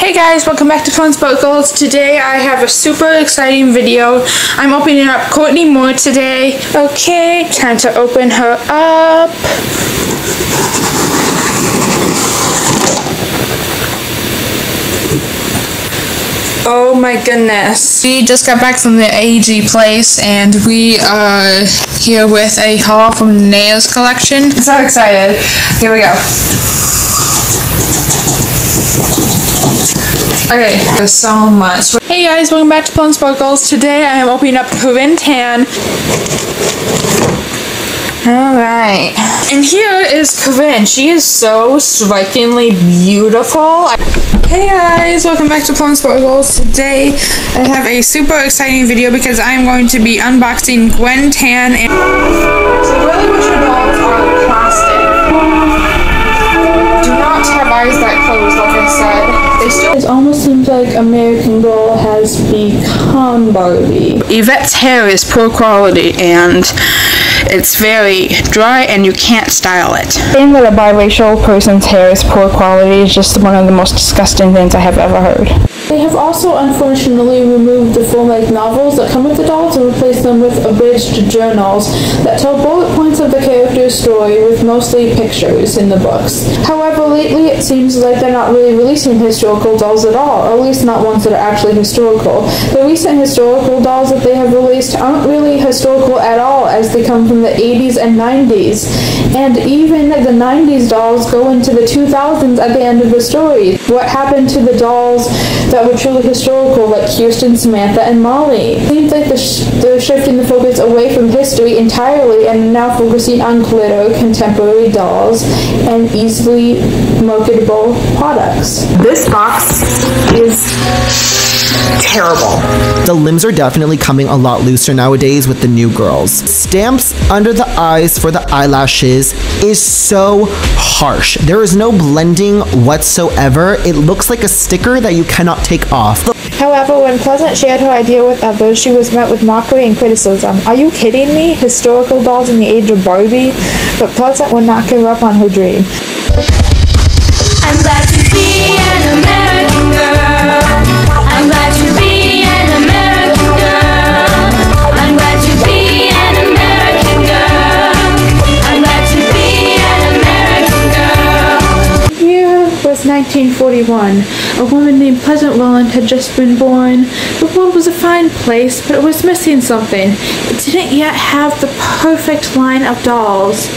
Hey guys, welcome back to Fun Sparkles. Today I have a super exciting video. I'm opening up Courtney Moore today. Okay, time to open her up. Oh my goodness. We just got back from the AG place and we are here with a haul from Naya's collection. I'm so excited. Here we go. Okay, there's so much. Hey guys, welcome back to Fun Sparkles. Today I am opening up Corinne Tan. Alright. And here is Corinne. She is so strikingly beautiful. Hey guys, welcome back to Fun Sparkles. Today I have a super exciting video because I'm going to be unboxing Gwen Tan. And so really what your dolls are plastic. Do not have eyes that close, like I said. It almost seems like American Girl has become Barbie. Yvette's hair is poor quality and it's very dry and you can't style it. Saying that a biracial person's hair is poor quality is just one of the most disgusting things I have ever heard. They have also unfortunately removed the full-length novels that come with the dolls and replaced them with abridged journals that tell bullet points of the character's story with mostly pictures in the books. However, lately it seems like they're not really releasing historical dolls at all, or at least not ones that are actually historical. The recent historical dolls that they have released aren't really historical at all, as they come from the 80s and 90s. And even the 90s dolls go into the 2000s at the end of the story. What happened to the dolls that were truly historical, like Kirsten, Samantha, and Molly? It seems like they're shifting the focus away from history entirely and now focusing on glitter, contemporary dolls, and easily marketable products. This box is terrible. The limbs are definitely coming a lot looser nowadays with the new girls. Stamps under the eyes for the eyelashes is so harsh. There is no blending whatsoever. It looks like a sticker that you cannot take off. However, when Pleasant shared her idea with others, she was met with mockery and criticism. Are you kidding me? Historical dolls in the age of Barbie? But Pleasant would not give up on her dream. I'm glad to be an American girl. I'm glad to be an American girl. I'm glad to be an American girl. I'm glad to be an American girl. The year was 1941. A woman named Pleasant Rowland had just been born. The world was a fine place, but it was missing something. It didn't yet have the perfect line of dolls.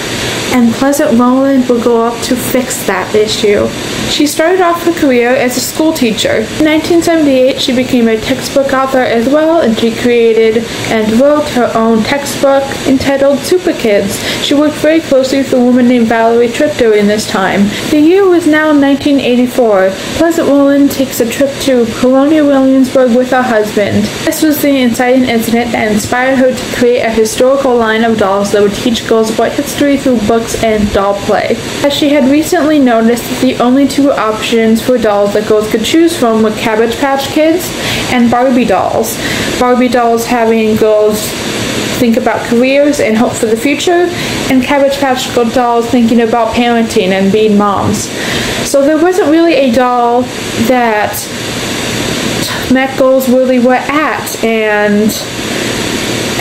And Pleasant Rowland would go up to fix that issue. She started off her career as a school teacher. In 1978, she became a textbook author as well, and she created and wrote her own textbook entitled Super Kids. She worked very closely with a woman named Valerie Tripp during this time. The year was now 1984. Pleasant Rowland takes a trip to Colonial Williamsburg with her husband. This was the inciting incident that inspired her to create a historical line of dolls that would teach girls about history through books and doll play, as she had recently noticed that the only two options for dolls that girls could choose from were Cabbage Patch Kids and Barbie dolls. Barbie dolls having girls think about careers and hope for the future, and Cabbage Patch dolls thinking about parenting and being moms. So there wasn't really a doll that met girls where they were at and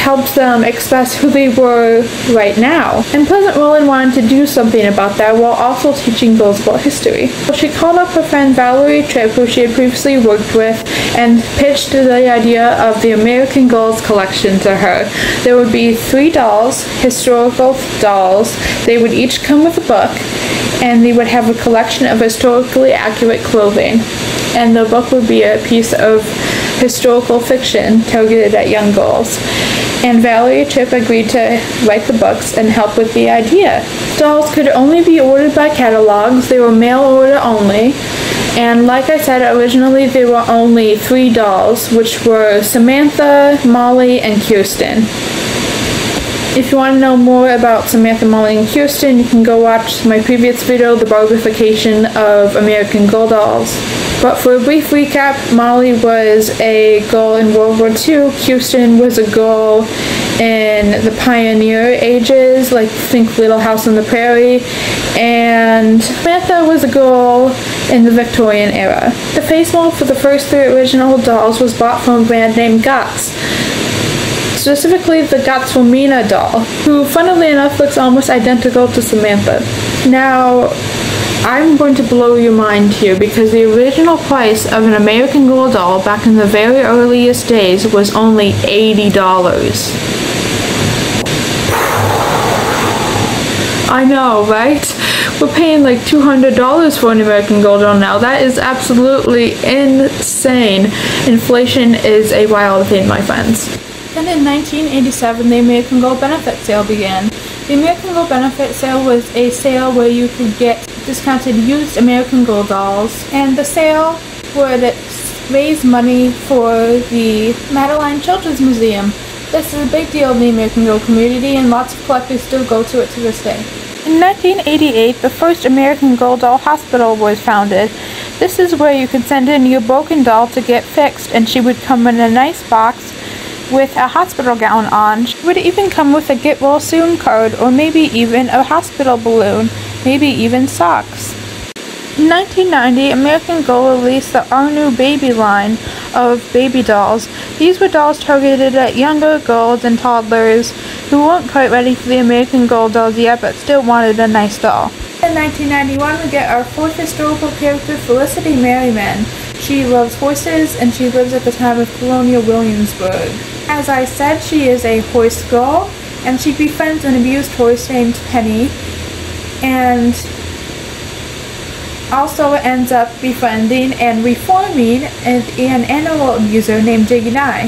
helps them express who they were right now. And Pleasant Rowland wanted to do something about that while also teaching girls about history. So she called up her friend Valerie Tripp, who she had previously worked with, and pitched the idea of the American Girls collection to her. There would be 3 dolls, historical dolls. They would each come with a book, and they would have a collection of historically accurate clothing. And the book would be a piece of historical fiction targeted at young girls. And Valerie Tripp agreed to write the books and help with the idea. Dolls could only be ordered by catalogs. They were mail order only. And like I said, originally there were only 3 dolls, which were Samantha, Molly, and Kirsten. If you want to know more about Samantha, Molly, and Kirsten, you can go watch my previous video, The Barbification of American Girl Dolls. But for a brief recap, Molly was a girl in World War II, Houston was a girl in the pioneer ages, like think Little House on the Prairie, and Samantha was a girl in the Victorian era. The face mold for the first 3 original dolls was bought from a brand named Guts, specifically the Guts Romina doll, who funnily enough looks almost identical to Samantha. Now, I'm going to blow your mind here because the original price of an American Girl doll back in the very earliest days was only $80. I know, right? We're paying like $200 for an American Girl doll now. That is absolutely insane. Inflation is a wild thing, my friends. Then in 1987, the American Girl Benefit Sale began. The American Girl Benefit Sale was a sale where you could get discounted used American Girl dolls, and the sale would raise money for the Madeline Children's Museum. This is a big deal in the American Girl community, and lots of collectors still go to it to this day. In 1988, the first American Girl doll hospital was founded. This is where you could send in your broken doll to get fixed, and she would come in a nice box with a hospital gown on. She would even come with a get well soon card, or maybe even a hospital balloon, maybe even socks. In 1990, American Girl released the Our New Baby line of baby dolls. These were dolls targeted at younger girls and toddlers who weren't quite ready for the American Girl dolls yet but still wanted a nice doll. In 1991, we get our 4th historical character, Felicity Merriman. She loves horses, and she lives at the time of Colonial Williamsburg. As I said, she is a horse girl, and she befriends an abused horse named Penny, and also ends up befriending and reforming an animal abuser named Jiggy Nye,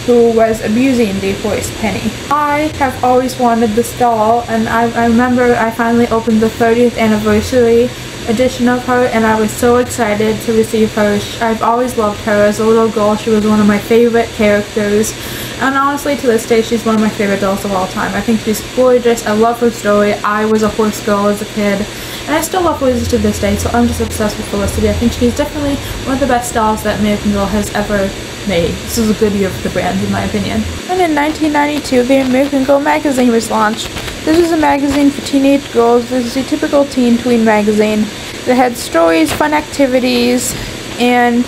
who was abusing the horse Penny. I have always wanted this doll, and I remember I finally opened the 30th anniversary edition of her, and I was so excited to receive her. I've always loved her. As a little girl, she was one of my favorite characters, and honestly to this day she's one of my favorite dolls of all time. I think she's gorgeous. I love her story. I was a horse girl as a kid, and I still love horses to this day, so I'm just obsessed with Felicity. I think she's definitely one of the best dolls that American Girl has ever made. This is a good year for the brand, in my opinion. And in 1992, the American Girl magazine was launched. This was a magazine for teenage girls. This is a typical teen tween magazine that had stories, fun activities, and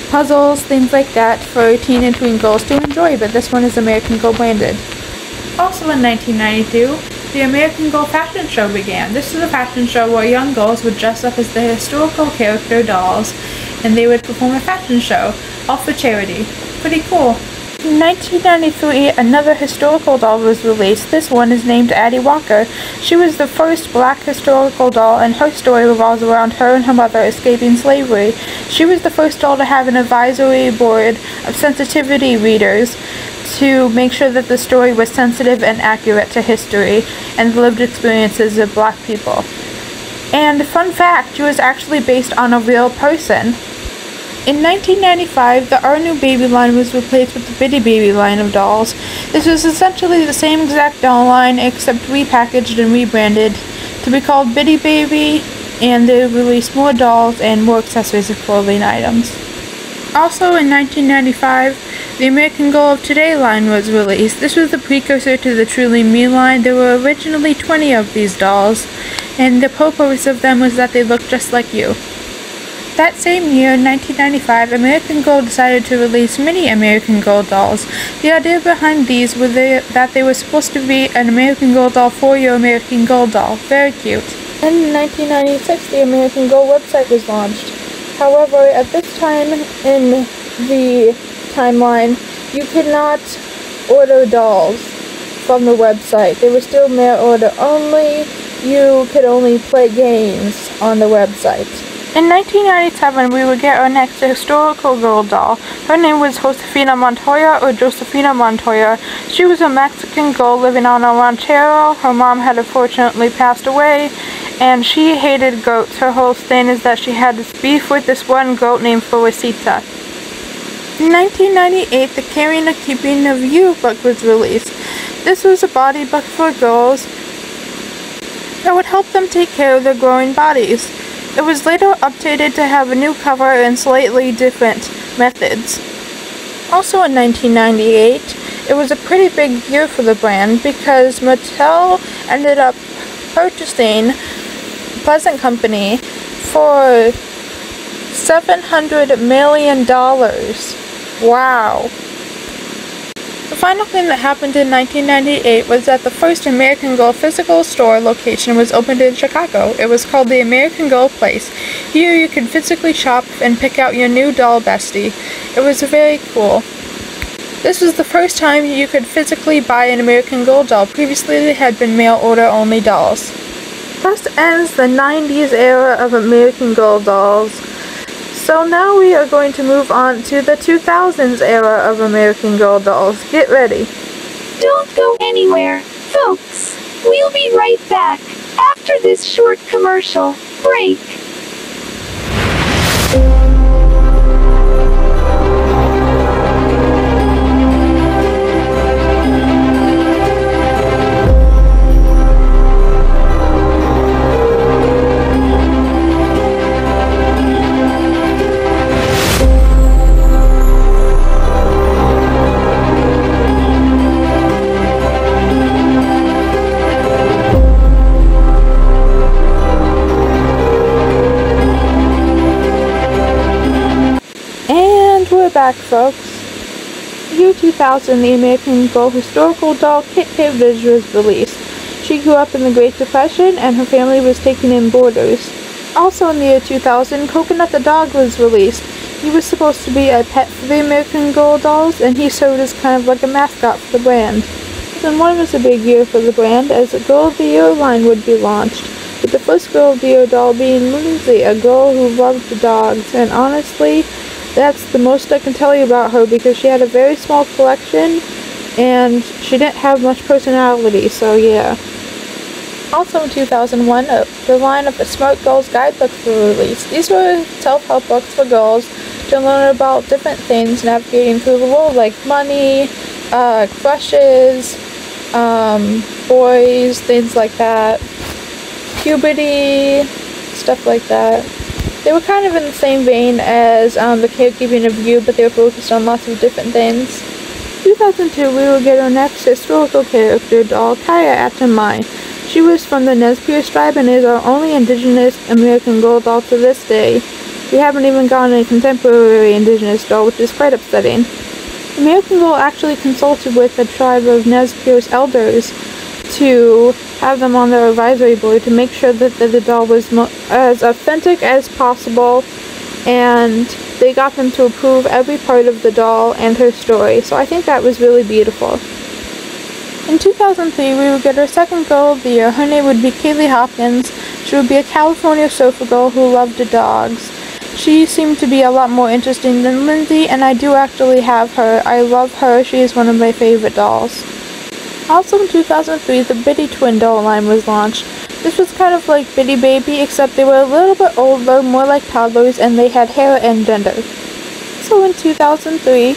puzzles, things like that for teen and tween girls to enjoy, but this one is American Girl branded. Also in 1992, the American Girl Fashion Show began. This is a fashion show where young girls would dress up as the historical character dolls, and they would perform a fashion show, all for charity. Pretty cool. In 1993, another historical doll was released. This one is named Addie Walker. She was the first black historical doll, and her story revolves around her and her mother escaping slavery. She was the first doll to have an advisory board of sensitivity readers to make sure that the story was sensitive and accurate to history and the lived experiences of black people. And fun fact, she was actually based on a real person. In 1995, the Our New Baby line was replaced with the Bitty Baby line of dolls. This was essentially the same exact doll line except repackaged and rebranded to be called Bitty Baby, and they released more dolls and more accessories and clothing items. Also in 1995, the American Girl of Today line was released. This was the precursor to the Truly Me line. There were originally 20 of these dolls, and the purpose of them was that they looked just like you. That same year, in 1995, American Girl decided to release mini American Girl dolls. The idea behind these was that they were supposed to be an American Girl doll for your American Girl doll. Very cute. And in 1996, the American Girl website was launched. However, at this time in the timeline, you could not order dolls from the website. They were still mail order only. You could only play games on the website. In 1997, we would get our next historical girl doll. Her name was Josefina Montoya, or Josefina Montoya. She was a Mexican girl living on a ranchero. Her mom had unfortunately passed away, and she hated goats. Her whole thing is that she had this beef with this one goat named Felicita. In 1998, the Caring and Keeping of You book was released. This was a body book for girls that would help them take care of their growing bodies. It was later updated to have a new cover and slightly different methods. Also in 1998, it was a pretty big year for the brand because Mattel ended up purchasing Pleasant Company for $700 million. Wow. The final thing that happened in 1998 was that the first American Girl physical store location was opened in Chicago. It was called the American Girl Place. Here you could physically shop and pick out your new doll bestie. It was very cool. This was the first time you could physically buy an American Girl doll. Previously they had been mail order only dolls. Thus ends the 90s era of American Girl dolls. So now we are going to move on to the 2000s era of American Girl dolls. Get ready. Don't go anywhere, folks. We'll be right back after this short commercial break. Back, folks. Year 2000, the American Girl historical doll Kit Kat Viz was released. She grew up in the Great Depression and her family was taking in boarders. Also in the year 2000, Coconut the dog was released. He was supposed to be a pet for the American Girl dolls and he served as kind of like a mascot for the brand. 2001 was a big year for the brand as a Girl of the Year line would be launched, with the first Girl of the Year doll being Lindsay, a girl who loved dogs, and honestly, that's the most I can tell you about her because she had a very small collection and she didn't have much personality, so yeah. Also in 2001, the line of the Smart Girls guidebooks were released. These were self-help books for girls to learn about different things navigating through the world, like money, crushes, boys, things like that, puberty, stuff like that. They were kind of in the same vein as the Caregiving of You, but they were focused on lots of different things. 2002, we will get our next historical character doll, Kaya Atamai. She was from the Nez Perce tribe and is our only indigenous American Girl doll to this day. We haven't even gotten a contemporary indigenous doll, which is quite upsetting. American Girl actually consulted with a tribe of Nez Perce elders to have them on their advisory board to make sure that the doll was as authentic as possible, and they got them to approve every part of the doll and her story, so I think that was really beautiful. In 2003, we would get our second Girl of the Year. Her name would be Kaylee Hopkins. She would be a California surfer girl who loved dogs. She seemed to be a lot more interesting than Lindsay, and I do actually have her. I love her. She is one of my favorite dolls. Also in 2003, the Bitty Twin doll line was launched. This was kind of like Bitty Baby, except they were a little bit older, more like toddlers, and they had hair and gender. So in 2003,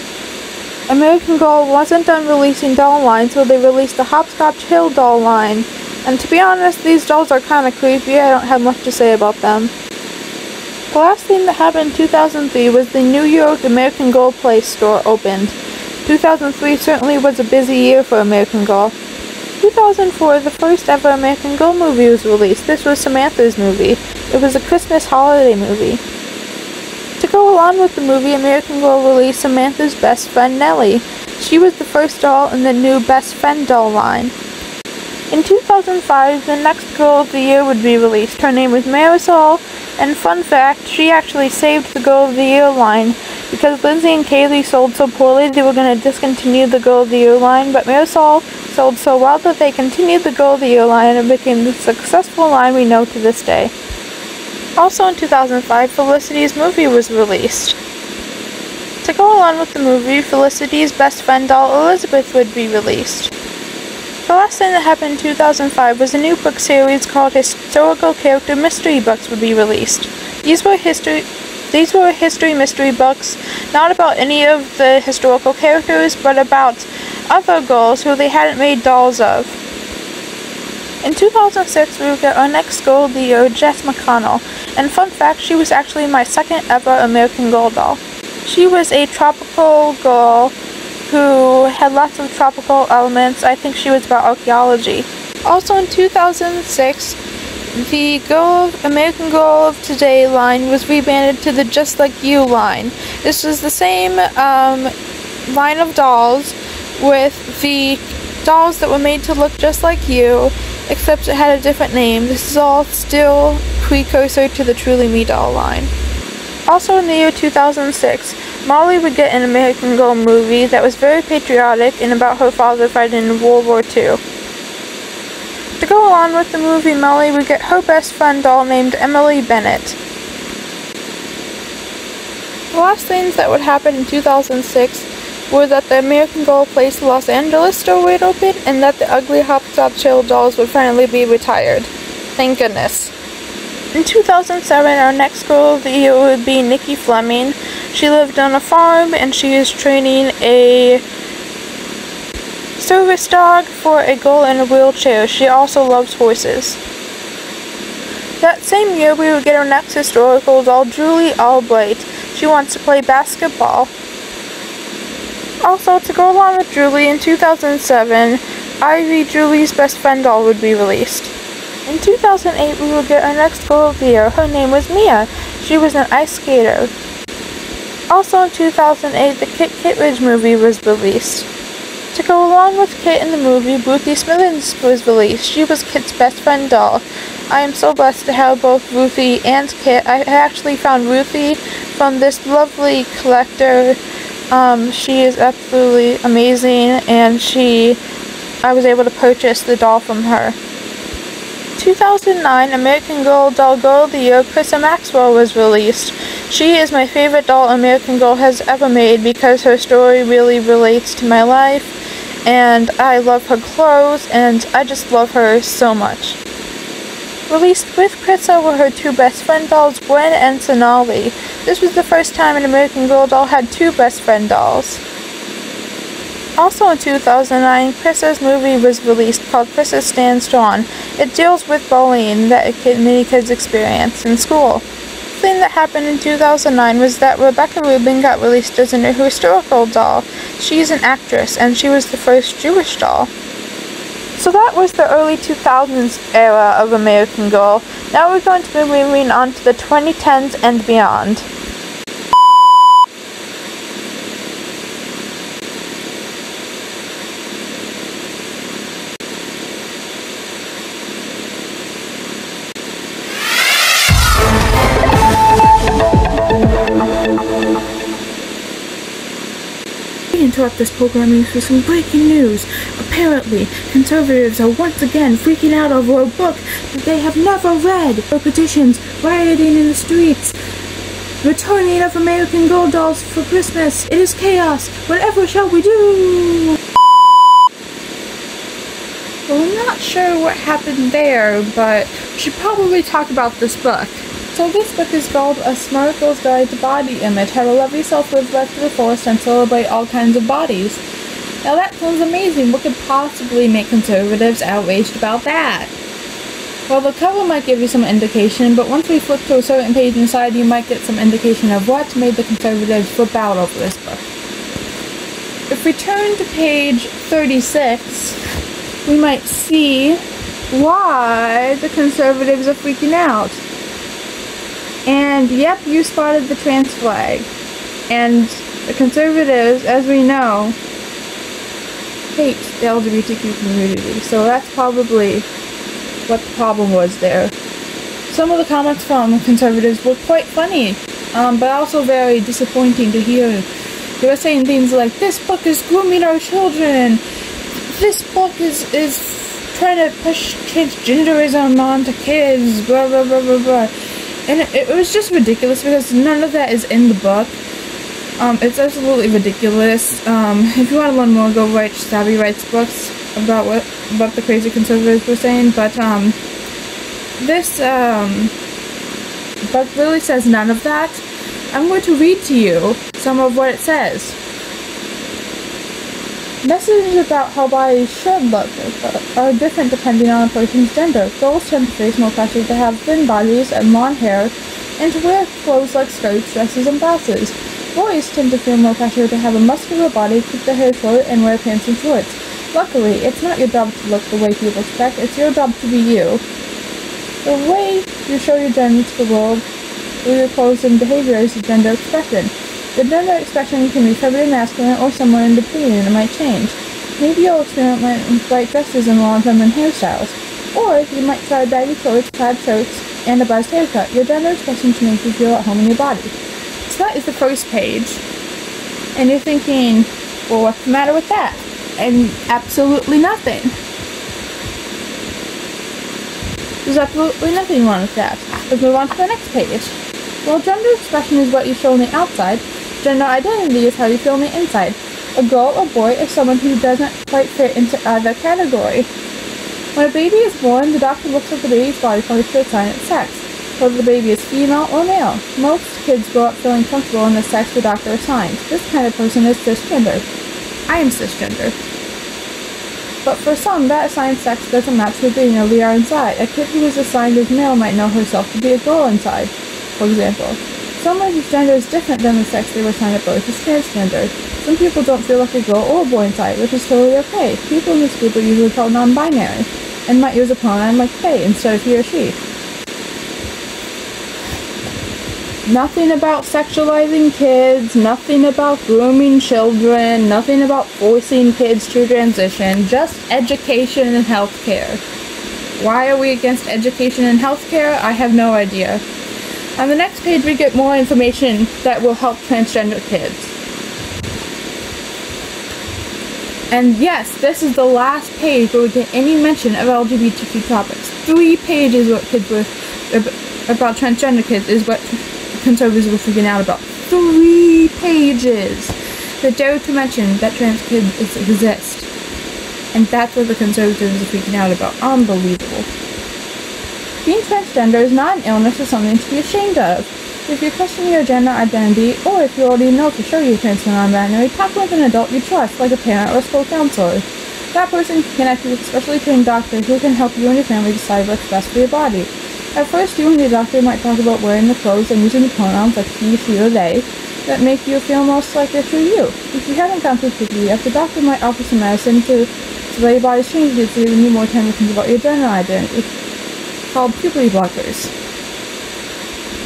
American Girl wasn't done releasing doll lines, so they released the Hopscotch Hill doll line. And to be honest, these dolls are kind of creepy. I don't have much to say about them. The last thing that happened in 2003 was the New York American Girl Place store opened. 2003 certainly was a busy year for American Girl. 2004, the first ever American Girl movie was released. This was Samantha's movie. It was a Christmas holiday movie. To go along with the movie, American Girl released Samantha's best friend Nellie. She was the first doll in the new Best Friend doll line. In 2005, the next Girl of the Year would be released. Her name was Marisol, and fun fact, she actually saved the Girl of the Year line. Because Lindsay and Kaylee sold so poorly, they were going to discontinue the Girl of the Year line, but Marisol sold so well that they continued the Girl of the Year line and became the successful line we know to this day. Also in 2005, Felicity's movie was released. To go along with the movie, Felicity's best friend doll Elizabeth would be released. The last thing that happened in 2005 was a new book series called Historical Character Mystery Books would be released. These were history mystery books, not about any of the historical characters, but about other girls who they hadn't made dolls of. In 2006, we will get our next girl of the year, Jess McConnell. And fun fact, she was actually my second ever American Girl doll. She was a tropical girl who had lots of tropical elements. I think she was about archaeology. Also in 2006, the American Girl of Today line was rebranded to the Just Like You line. This was the same line of dolls with the dolls that were made to look just like you, except it had a different name. This is all still precursor to the Truly Me doll line. Also in the year 2006, Molly would get an American Girl movie that was very patriotic and about her father fighting in World War II. To go along with the movie, Molly would get her best friend doll named Emily Bennett. The last things that would happen in 2006 were that the American Girl Place Los Angeles store would open and that the ugly Hopstop Chill dolls would finally be retired. Thank goodness. In 2007, our next girl of the year would be Nikki Fleming. She lived on a farm and she is training a service dog for a girl in a wheelchair. She also loves horses. That same year, we would get our next historical doll, Julie Albright. She wants to play basketball. Also, to go along with Julie, in 2007, Ivy, Julie's best friend doll, would be released. In 2008, we would get our next girl of the year. Her name was Mia. She was an ice skater. Also in 2008, the Kit Kittredge movie was released. To go along with Kit in the movie, Ruthie Smithers was released. She was Kit's best friend doll. I am so blessed to have both Ruthie and Kit. I actually found Ruthie from this lovely collector. She is absolutely amazing, and I was able to purchase the doll from her. 2009, American Girl Doll Girl of the Year, Krista Maxwell was released. She is my favorite doll American Girl has ever made because her story really relates to my life, and I love her clothes, and I just love her so much. Released with Krista were her two best friend dolls, Gwen and Sonali. This was the first time an American Girl doll had two best friend dolls. Also in 2009, Krista's movie was released called Krista Stands Strong. It deals with bullying that many kids experience in school. The thing that happened in 2009 was that Rebecca Rubin got released as a new historical doll. She's an actress, and she was the first Jewish doll. So that was the early 2000s era of American Girl. Now we're going to be moving on to the 2010s and beyond. Interrupt this programming for some breaking news. Apparently, conservatives are once again freaking out over a book that they have never read. For petitions, rioting in the streets, returning of American Girl dolls for Christmas. It is chaos. Whatever shall we do? Well, I'm not sure what happened there, but we should probably talk about this book. So this book is called A Smart Girl's Guide to Body Image, How to Love Yourself, Live Life to the Fullest, and Celebrate All Kinds of Bodies. Now that sounds amazing. What could possibly make conservatives outraged about that? Well, the cover might give you some indication, but once we flip to a certain page inside, you might get some indication of what made the conservatives flip out over this book. If we turn to page 36, we might see why the conservatives are freaking out. And yep, you spotted the trans flag. And the conservatives, as we know, hate the LGBTQ community. So that's probably what the problem was there. Some of the comments from conservatives were quite funny, but also very disappointing to hear. They were saying things like, this book is grooming our children. This book is trying to push transgenderism onto kids, blah, blah, blah, blah, blah. And it was just ridiculous because none of that is in the book. It's absolutely ridiculous. If you want to learn more, go read Savvy Writes books about what the crazy conservatives were saying. But this book really says none of that. I'm going to read to you some of what it says. Messages about how bodies should look are different depending on a person's gender. Girls tend to face more pressure to have thin bodies and long hair, and to wear clothes like skirts, dresses, and blouses. Boys tend to feel more pressure to have a muscular body, keep their hair short, and wear pants and shorts. Luckily, it's not your job to look the way people expect, it's your job to be you. The way you show your gender to the world through your clothes and behavior is the gender expression. The gender expression can be feminine, masculine, or somewhere in between, and it might change. Maybe you'll experiment with bright dresses and long feminine hairstyles. Or you might try baggy clothes, plaid shirts, and a buzzed haircut. Your gender expression should make you feel at home in your body. So that is the first page. And you're thinking, well, what's the matter with that? And absolutely nothing. There's absolutely nothing wrong with that. Let's move on to the next page. While gender expression is what you show on the outside, gender identity is how you feel on the inside. A girl or boy is someone who doesn't quite fit into either category. When a baby is born, the doctor looks at the baby's body parts to assign its sex, whether the baby is female or male. Most kids grow up feeling comfortable in the sex the doctor assigns. This kind of person is cisgender. I am cisgender. But for some, that assigned sex doesn't match who they know they are inside. A kid who is assigned as male might know herself to be a girl inside, for example. Someone whose gender is different than the sex they were assigned at birth is transgender. Some people don't feel like a girl or a boy inside, which is totally okay. People in this group are usually called non-binary, and might use a pronoun like they instead of he or she. Nothing about sexualizing kids, nothing about grooming children, nothing about forcing kids to transition, just education and healthcare. Why are we against education and healthcare? I have no idea. On the next page we get more information that will help transgender kids. And yes, this is the last page where we get any mention of LGBTQ topics. 3 pages what kids were about transgender kids is what conservatives were freaking out about. 3 pages that dare to mention that trans kids exist. And that's what the conservatives are freaking out about. Unbelievable. Being transgender is not an illness or something to be ashamed of. If you're questioning your gender identity, or if you already know for sure you're trans or non-binary, talk with an adult you trust, like a parent or a school counselor. That person can connect you with specially trained doctors who can help you and your family decide what's best for your body. At first, you and your doctor might talk about wearing the clothes and using the pronouns like he, she, or they that make you feel most like they're true you. If you haven't gone through puberty yet, the doctor might offer some medicine to let your body's changes so you need more time to think about your gender identity, called puberty blockers.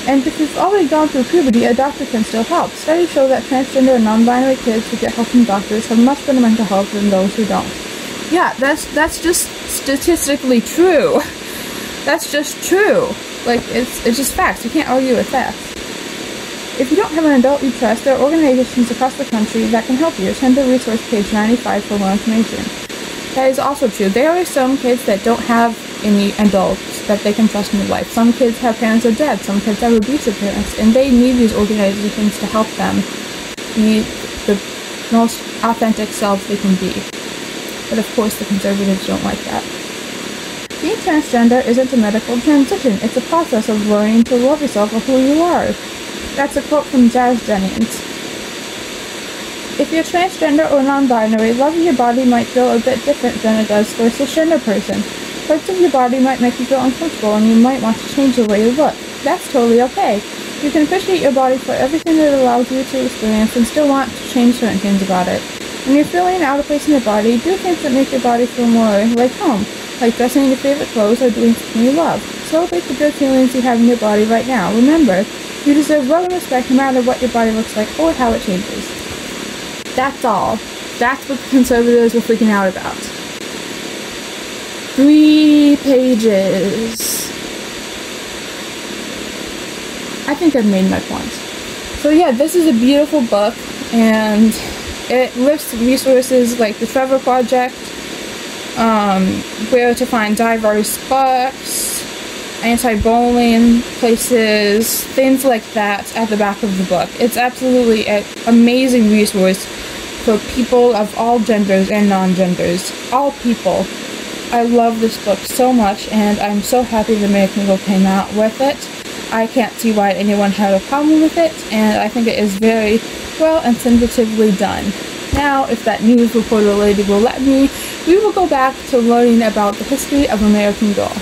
And if you've already gone through puberty, a doctor can still help. Studies show that transgender and non-binary kids who get help from doctors have much better mental health than those who don't. Yeah, that's just statistically true. That's just true. Like, it's just facts. You can't argue with facts. If you don't have an adult you trust, there are organizations across the country that can help you. Send to resource page 95 for more information. That is also true. There are some kids that don't have any adults that they can trust in their life. Some kids have parents who are dead. Some kids have abusive parents. And they need these organizations to help them be the most authentic selves they can be. But of course, the conservatives don't like that. Being transgender isn't a medical transition. It's a process of learning to love yourself for who you are. That's a quote from Jazz Jennings. If you're transgender or non-binary, loving your body might feel a bit different than it does for a cisgender person. Parts of your body might make you feel uncomfortable and you might want to change the way you look. That's totally okay. You can appreciate your body for everything that it allows you to experience and still want to change certain things about it. When you're feeling out of place in your body, do things that make your body feel more like home, like dressing in your favorite clothes or doing something you love. Celebrate the good feelings you have in your body right now. Remember, you deserve love and respect no matter what your body looks like or how it changes. That's all. That's what the conservatives were freaking out about. 3 pages. I think I've made my point. So yeah, this is a beautiful book, and it lists resources like the Trevor Project, where to find diverse books, anti-bullying places, things like that at the back of the book. It's absolutely an amazing resource for people of all genders and non-genders. All people. I love this book so much, and I'm so happy the American Girl came out with it. I can't see why anyone had a problem with it, and I think it is very well and sensitively done. Now, if that news reporter lady will let me, we will go back to learning about the history of American Girl.